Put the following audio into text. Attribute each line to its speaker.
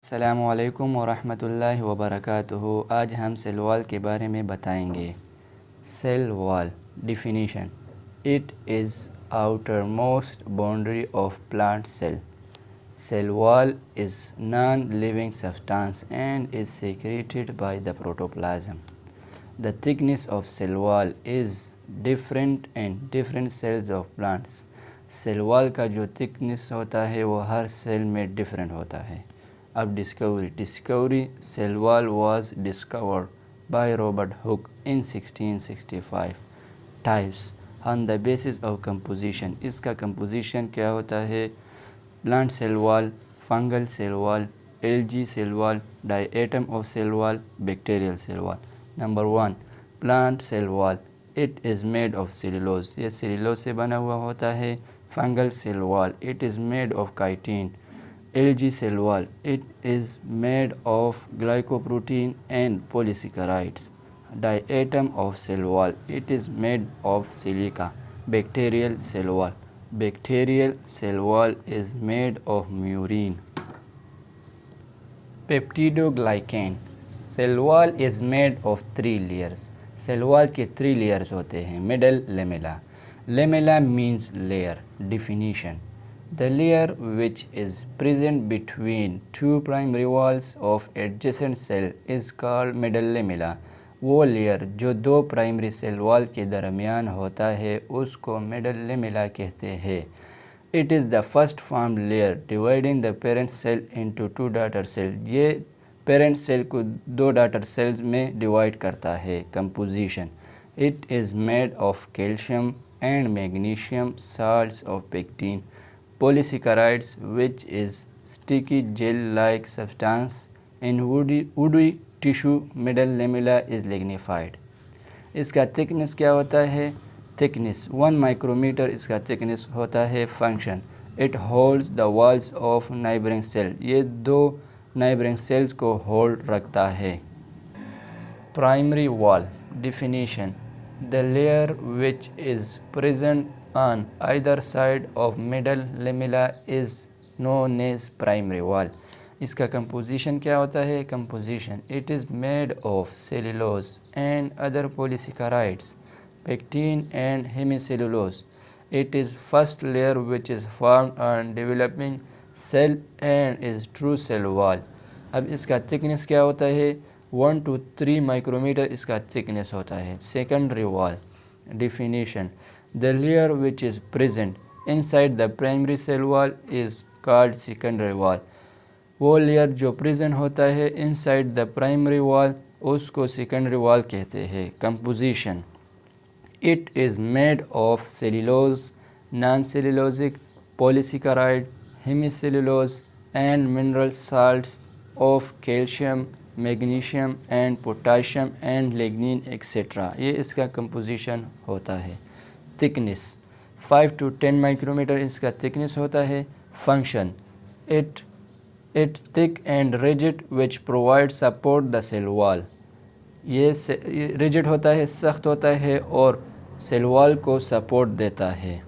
Speaker 1: अस्सलामुअलैकुम वरहमतुल्लाहि वबरकातुहू। आज हम सेल वॉल के बारे में बताएंगे। Cell wall definition: it is outermost boundary of plant cell. Cell wall is non-living substance and is secreted by the protoplasm. The thickness of cell wall is different in different cells of plants. Cell wall का जो thickness होता है वो हर cell में different होता है। अब discovery cell wall was discovered by Robert Hooke in 1665. Types on the basis of composition. इसका composition क्या होता है? Plant cell wall, fungal cell wall, algae cell wall, diatom of cell wall, bacterial cell wall. Number 1, plant cell wall. It is made of cellulose. ये cellulose से बना हुआ होता है. Fungal cell wall. It is made of chitin. Algae cell wall. It is made of glycoprotein and polysaccharides. Diatom of cell wall. It is made of silica. Bacterial cell wall. Bacterial cell wall is made of murine. Peptidoglycan. Cell wall is made of 3 layers. Cell wall के 3 layers होते हैं. Middle lamella. Lamella means layer. Definition: the layer which is present between 2 primary walls of adjacent cell is called middle lamella. वो layer जो 2 primary cell wall के दरमियान होता है उसको मिडल लेमेला कहते हैं। It is the first form layer dividing the parent cell into 2 daughter cell. ये पेरेंट सेल को 2 डॉटर सेल्स में डिवाइड करता है। Composition: it is made of calcium and magnesium salts of pectin polysaccharides which is sticky gel like substance in woody tissue. Middle lamella is lignified. इसका thickness क्या होता है? Thickness 1 micrometer इसका thickness होता है। Function: it holds the walls of neighbouring cell. ये 2 neighbouring cells को hold रखता है। Primary wall definition: the layer which is present on either side of middle lamella is known as primary wall. इसका composition क्या होता है? Composition: it is made of cellulose and other polysaccharides, pectin and hemicellulose. It is first layer which is formed on developing cell and is true cell wall. अब इसका thickness क्या होता है? 1 to 3 micrometer इसका thickness होता है. Secondary wall definition: the layer which is present inside the primary cell wall is called secondary wall. वो layer जो प्रेजेंट होता है इनसाइड द प्राइमरी वॉल उसको सेकेंडरी वॉल कहते हैं. Composition: it is made of cellulose, non cellulosic, polysaccharide, hemicellulose and mineral salts of calcium, magnesium and potassium and lignin etcetera. ये इसका composition होता है. थिकनेस 5 to 10 माइक्रोमीटर इसका thickness होता है. Function: It's thick and rigid which provides support the cell wall. ये rigid होता है, सख्त होता है और सेल वॉल को सपोर्ट देता है.